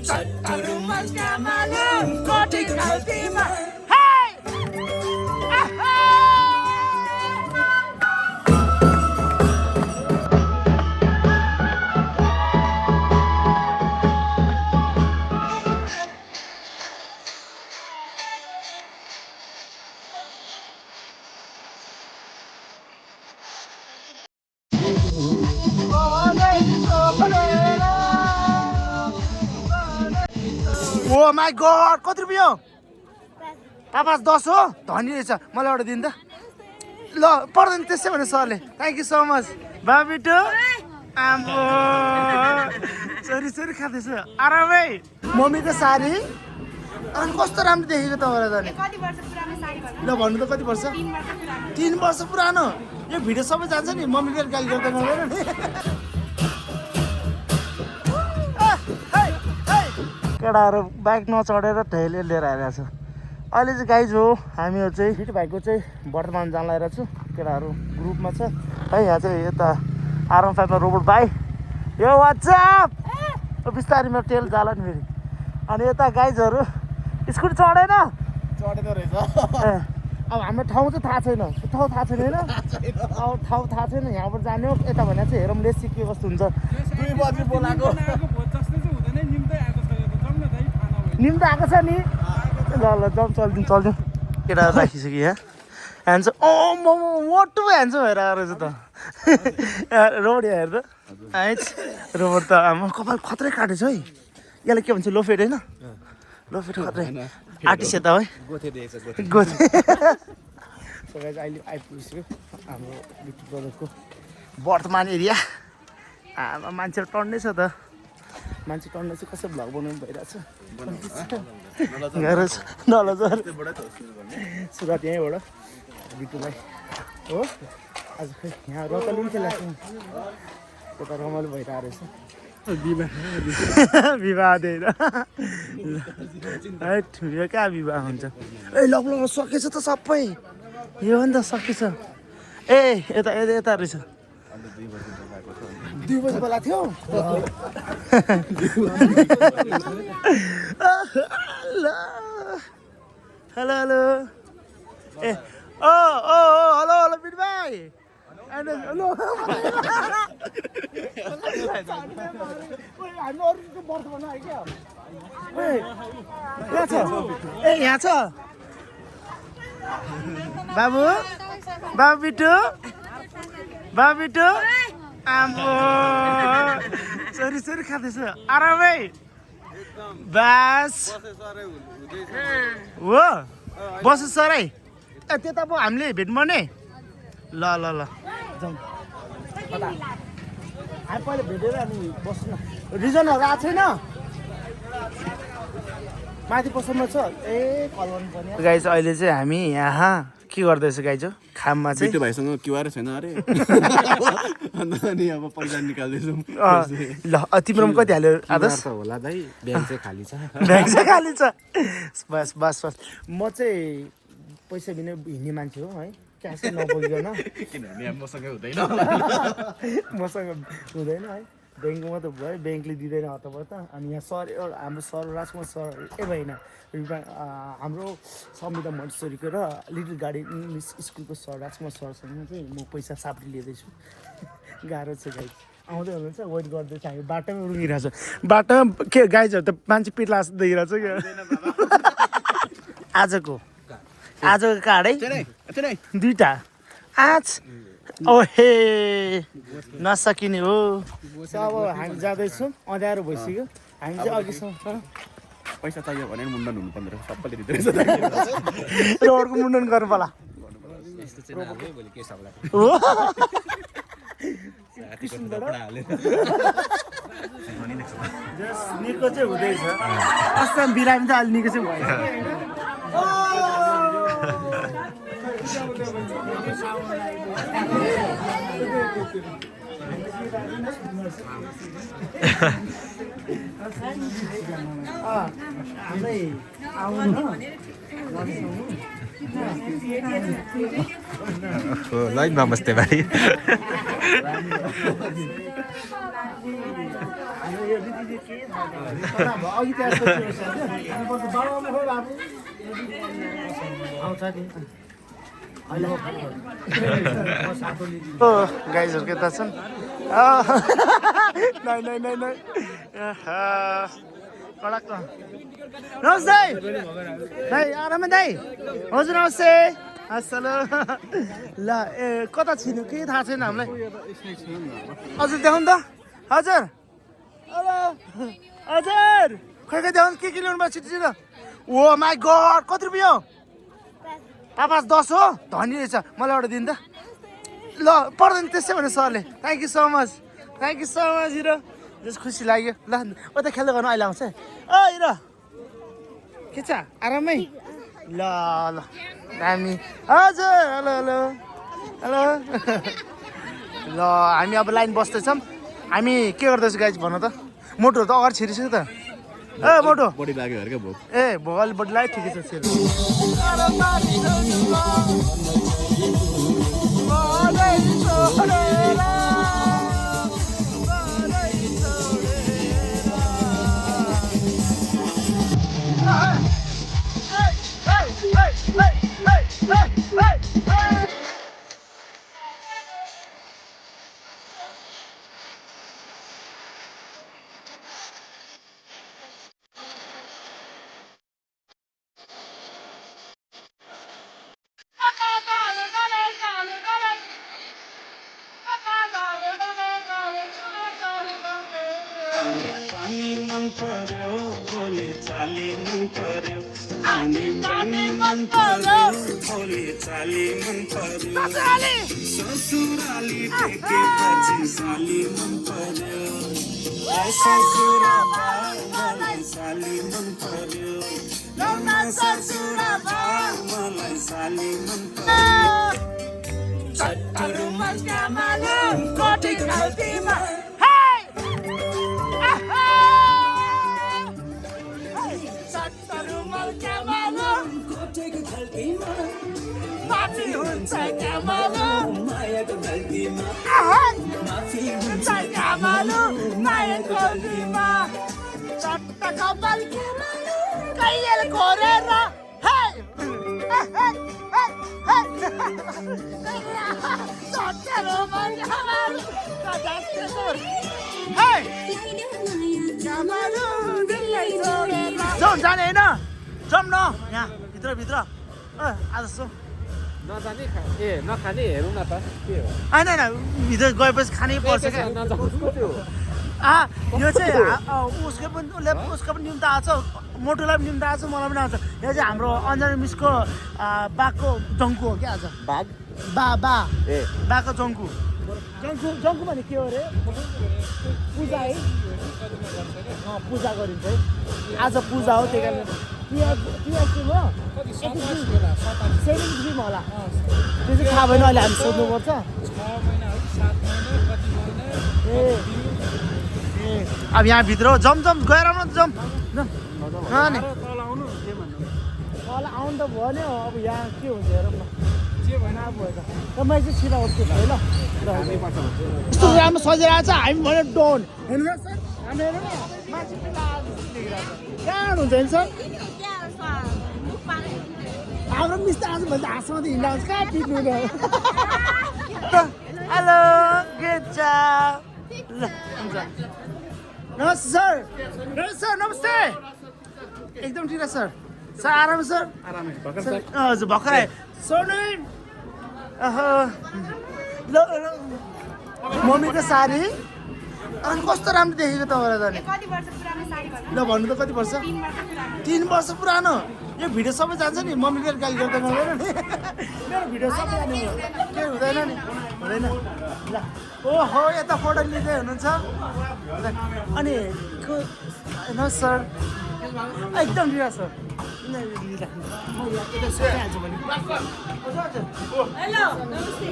सत्तुरुमा कामाले कोठी खल्तीमा ओ my God कति रुपियाँ हो 5-10 हो धनी रहेछ मलाई एउटा दिन त ल पर्दैन त्यसै भने सरले थ्याङ्क यू सो मच बाबिटो आम्बो चोरी खाँदैछ आरामै मम्मीको साडी अनि कस्तो राम्रो देखेको तपाईँलाई त ल भन्नु त कति वर्ष 3 वर्ष पुरानो यो भिडियो सबै जान्छ नि मम्मीले गाली गर्दा नगर्नु नि केटाहरू बाइक नचढेर ढेले लिएर आइरहेको छ अहिले चाहिँ गाइज हो हामीहरू चाहिँ फिट भाइको चाहिँ वर्तमान जान लगाइरहेको छु केटाहरू ग्रुपमा छ है यहाँ चाहिँ यता RM5 रोबोट भाइ यो वाट्सएप बिस्तारीमा तेल जाला नि फेरि अनि यता गाइजहरू स्कुटी चढेन रहेछ अब हाम्रो ठाउँ चाहिँ थाहा छैन ठाउँ थाहा छैन होइन अब ठाउँ थाहा छैन यहाँबाट जाने हो यता भने चाहिँ हेरौँ लेसी के कस्तो हुन्छ 2 बजी बोलाएको निम त आएको छ नि ल जाउँ चल्दिउँ केटा राखिसक्यो यहाँ ह्यान्ड मोटो ह्यान्ड भएर आएर चाहिँ त रोबोट हेर त आइज रोबोट त आमा कपाल खत्रै काटेछ है यसलाई के भन्छ लोफेट होइन लोफेट खत्रै आर्टिस्ट यता है गोथे अहिले आइपुगिसक्यो हाम्रो बिटु ब्रदरको वर्तमान एरिया आमा मान्छेहरू टन्नै छ त मान्छे टन्नै चाहिँ कसै भ्लग बनाउनु भइरहेछ नलजर सुरुवात यहीँबाट बिटुलाई हो आज खै यहाँ रतली पनि खेलाएको त्यता रमाइलो भइरहेको रहेछ विवाह दिएर है कहाँ विवाह हुन्छ ए लग्न सकेछ त सबै यो हो नि त सकेछ ए यता रहेछ 2 बजी बोला थियो हेलो ए हेलो बिट भाइ हेलो यहाँ छ बाबु बिटु आम्बो चोरी खाँदैछ आरामै बास हो बस्नु सरै ए त्यता पो हामीले भेट मार्ने ल जाउँ हामी पहिला भेटेर अनि बस्नु रिजनहरू आएको छैन माथि पसलमा छ ए कल गर्नु पर्ने गाइस अहिले चाहिँ हामी यहाँ के गर्दैछ गाइज खाममा चाहिँ बिटु भाइसँग क्युआर छैन अरे अनि अब पैसा निकाल्दैछौँ ल तिम्रोमा कति हाल्यो आदर्श होला दाइ ब्याङ्क चाहिँ खाली छ बस म चाहिँ पैसा बिना हिँड्ने मान्छे हो है क्यासै नबोलिकन किनभने मसँग हुँदैन है ब्याङ्कमा त भयो ब्याङ्कले दिँदैन हतपत अनि यहाँ सर एउटा हाम्रो सर राजकुमार सर भएन हाम्रो संविधा मोन्टेसरीको र लिटल गार्डन इङ्ग्लिस स्कुलको सर राजकुमार सरसँग चाहिँ म पैसा साप्री लिँदैछु गाह्रो छ गाई आउँदै हुनुहुन्छ वेट गर्दैछ हामी बाटोमा रुँगिरहेको छ बाटोमा के गाइजहरू त मान्छे पिट लास देखिरहेको छ क्या आजको कार्ड है 2टा आज ओहे नसकिने हो अब हामी जाँदैछौँ अँध्यारो भइसक्यो हामी चाहिँ अघिसम्म पैसा चाहियो भने मुन्डन हुनुपर्ने रहेछ सबैले दिँदो रोडको मुन्डन गर्नु पर्ला निको चाहिँ हुँदैछ अस्ति बिरामी त अलि निको चाहिँ भयो हाम्रै आउनु लाइनमा बस्दै भाइ गाइजहरू के त छन् कडक नमस्ते दाइ आरामै दाइ हजुर नमस्ते असलो ल ए कता छिनु के थाहा छैन हामीलाई हजुर देखाउनु त हजुर हेलो हजुर खै खै देखाउनु के ल्याउनु भयो छिटो छिटो ओ माई गड कति रुपियाँ हो 5-10 हो धनी रहेछ मलाई एउटा दिनु त ल पर्दैन त्यसै भने सरले thank you so much hero जस खुसी लाग्यो ल उता खेल्दै गर्नु अहिले आउँछ ओ हिरो के छ आरामै ल ल दामी हजुर हेलो हेलो हेलो ल हामी अब लाइन बस्दैछौँ हामी के गर्दैछौँ गाइज भन्नु त मोटोहरू त अगाडि छिरिसक्यो त ए मोटो बडी लाग्यो अरे क्या भोक ए भोक अलिक बडी लाग्यो ठिकै छ सेल ससुराली टेकेपछि साली मन पर्यो ससुराबा मलाई साली मन पर्यो ससुराबा मलाई साली मन पर्यो चट्टरुमा क्यामालो कोठी खल्तीमा चट्टरुमा क्यामालो कोठी खल्तीमा माफी हुन्छ क्यामालो मायाको गल्तीमा माफी हुन्छ क्यामालो मायाको गल्तीमा चट्ट कपाल क्यामालो कैयल कोरेर हे चट्टरुमा क्यामालो कदास्तेसुर हे क्यामालो दिलै छोडेर जाउँ जाने होइन जाउँ न यहाँ भित्र आज सो नजाने ए नखाने हेरौँ न त के हो होइन भित्र गएपछि खानै पर्छ क्या यो चाहिँ उसको पनि निम्ति आएको छ मोटोलाई पनि निम्ति आएको छ मलाई पनि आएको छ यो चाहिँ हाम्रो अन्जना मिसको बाको जङ्कु हो क्या आज बाघ ए बाको जङ्कु भने के हो अरे पूजा है पूजा गरिन्छ है आज पूजा हो त्यही कारण सेभिङ होला त्यो चाहिँ थाहा भएन अहिले हामी सोध्नुपर्छ ए अब यहाँभित्र हो जम गएर आउनु त जम नि तल आउनु त भयो नि अब यहाँ के हुन्छ हेरौँ न के भएन अब भयो त मैले चाहिँ छिटो उठ्छु है ल यस्तो राम्रो सजिरहेको छ हामी भन्यो डोन हेर्नु सर हामी हेर्नु न मान्छे कहाँ हुन्छ नि सर हाम्रो मिस त आज भन्दा हाँसमा त हिँड्दा हुन्छ कहाँ पिट्नु न हेलो गुड जब ल हुन्छ नमस्ते सर नमस्ते एकदम ठिक छ सर आराम सर हजुर भर्खर सर ल मम्मीको साडी अनि कस्तो राम्रो देखेको तपाईँलाई त नि ल भन्नु त कति वर्ष 3 वर्ष पुरानो यो भिडियो सबै जान्छ नि मम्मीले गाली गर्दा नगर्नु नि मेरो भिडियो सबै जाने के हुँदैन नि हुँदैन ल ओहो यता फोटो लिँदै हुनुहुन्छ अनि न सर एकदम ठिक सर हेलो नमस्ते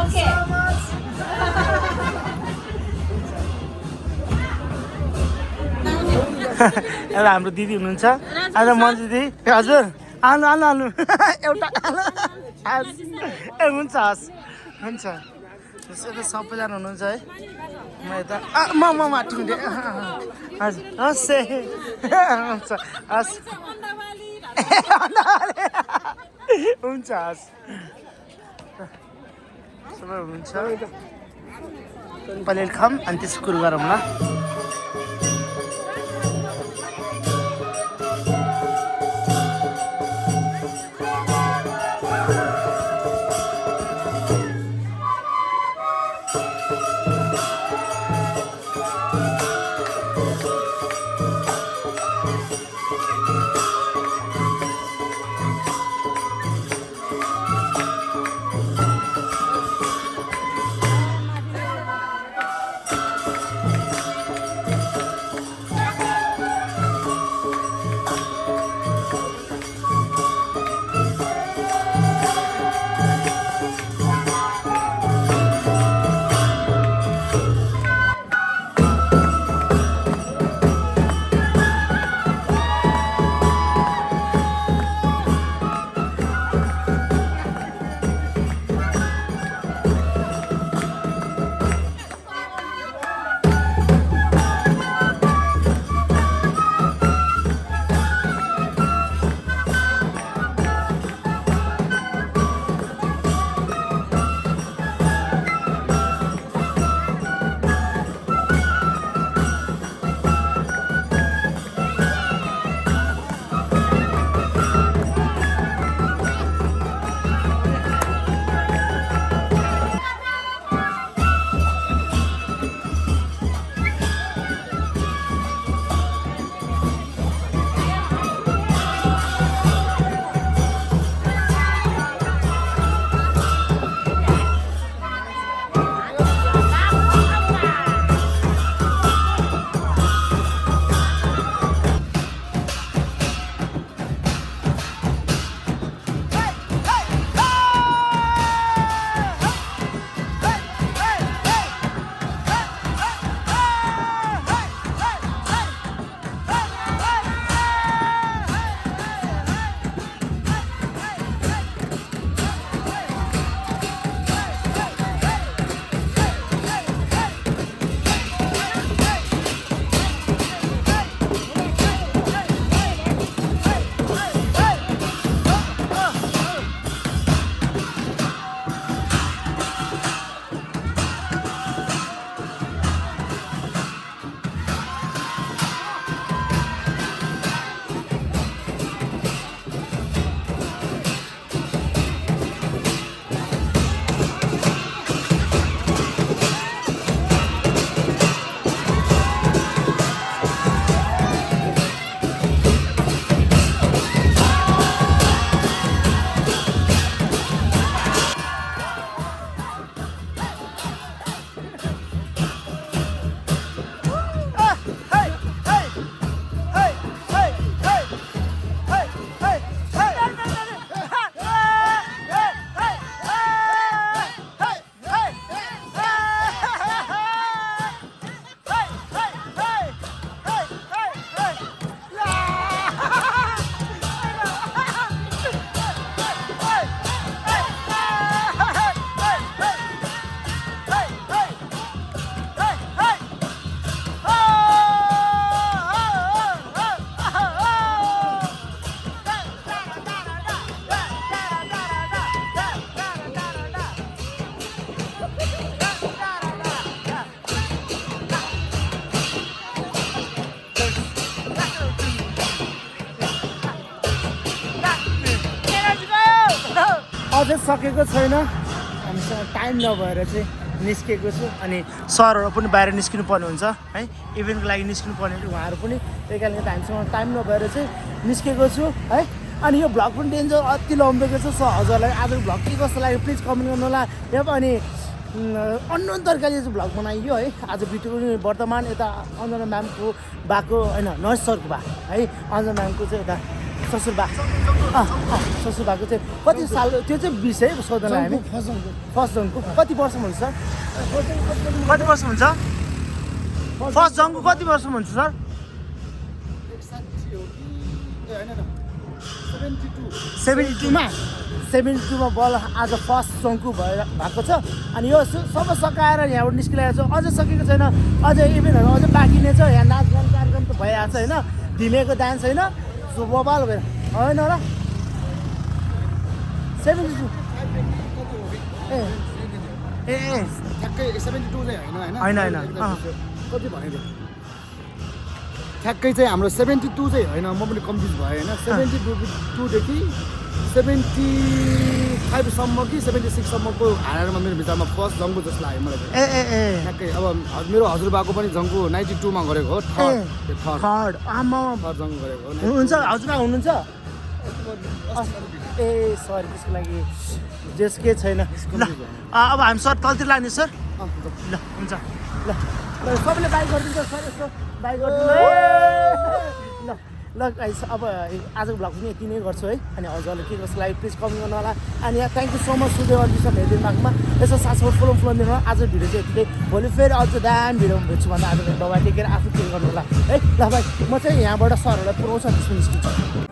Okay. एउटा हाम्रो दिदी हुनुहुन्छ आज मन्जु दिदी हजुर आउनु आउनु आउनु एउटा ए हुन्छ हस् हुन्छ यता सबैजना हुनुहुन्छ है म यता म माटिदिएँ हजुर हस् हुन्छ हस् हुन्छ हस् सबै हुनुहुन्छ पहिले खाऊँ अनि त्यसको कुरो गरौँ ल अझै सकेको छैन हामीसँग टाइम नभएर चाहिँ निस्केको छु अनि सरहरू पनि बाहिर निस्किनु पर्ने हुन्छ है इभेन्टको लागि निस्किनु पर्ने उहाँहरू पनि त्यही कारणले त हामीसँग टाइम नभएर चाहिँ निस्केको छु है अनि यो भ्लग पनि डेन्जर अति लम्बेको छ सो हजुरलाई आजको भ्लग के कस्तो लाग्यो प्लिज कमेन्ट गर्नु होला यहाँ पनि अन्य तरिकाले चाहिँ भ्लग बनाइयो है आज भिडियो पनि वर्तमान यता अञ्जना म्यामको भएको होइन नर्स सरको भा है अञ्जना म्यामको चाहिँ यता ससुरबा ससुरबाको चाहिँ कति साल त्यो चाहिँ विषय सोध्नलाई हामी फर्स्ट जङको कति वर्षमा हुन्छ सर कति वर्ष हुन्छ फर्स्ट जङको कति वर्षमा हुन्छ सर 72मा बल आज फर्स्ट जङको भएको छ अनि यो सबै सकाएर यहाँबाट निस्किरहेको छ अझै सकेको छैन अझै इभेन्टहरू अझै बाँकी नै छ यहाँ नाचगान कार्यक्रम त भइरहेको छ होइन ढिमेको डान्स होइन बबाल भएर होइन र 72 ए ठ्याक्कै 72 चाहिँ होइन कति भनेको ठ्याक्कै चाहिँ हाम्रो 72 चाहिँ होइन म पनि कन्फ्युज भएँ होइन 72 देखि 75 सम्म कि 76 सम्मको हारेरमा मेरो विचारमा फर्स्ट जङ्गको जस्तो लाग्यो मलाई ठ्याक्कै अब मेरो हजुरबाको पनि जङ्गको 92 मा गरेको हो थर्ड आमा जङ्ग गरेको हो हुनुहुन्छ हजुरबा हुनुहुन्छ ए सरी त्यसको लागि जेस के छैन ल अब हामी सर तलतिर लाने सर ल हुन्छ ल सबैले बाइक गरिदिन्छ सर यसो बाइक गरिदिनु ल ल गाइस अब आजको भ्लग पनि यति नै गर्छु है अनि हजुरले के कसो लाग्यो प्लिज कमेन्ट गर्नु होला अनि यहाँ thank you so much Sudev विषय हेरिदिनु भएकोमा यसो साथसाथ फलो दिनु होला आज भिडियो चाहिँ यतिकै भोलि फेरि अझ दाम भिडियो भेट्छु भन्दा आज दबाई टेकेर आफू के गर्नु होला है ल भाइ म चाहिँ यहाँबाट सरहरूलाई पुऱ्याउँछ त्यसमा निस्किन्छ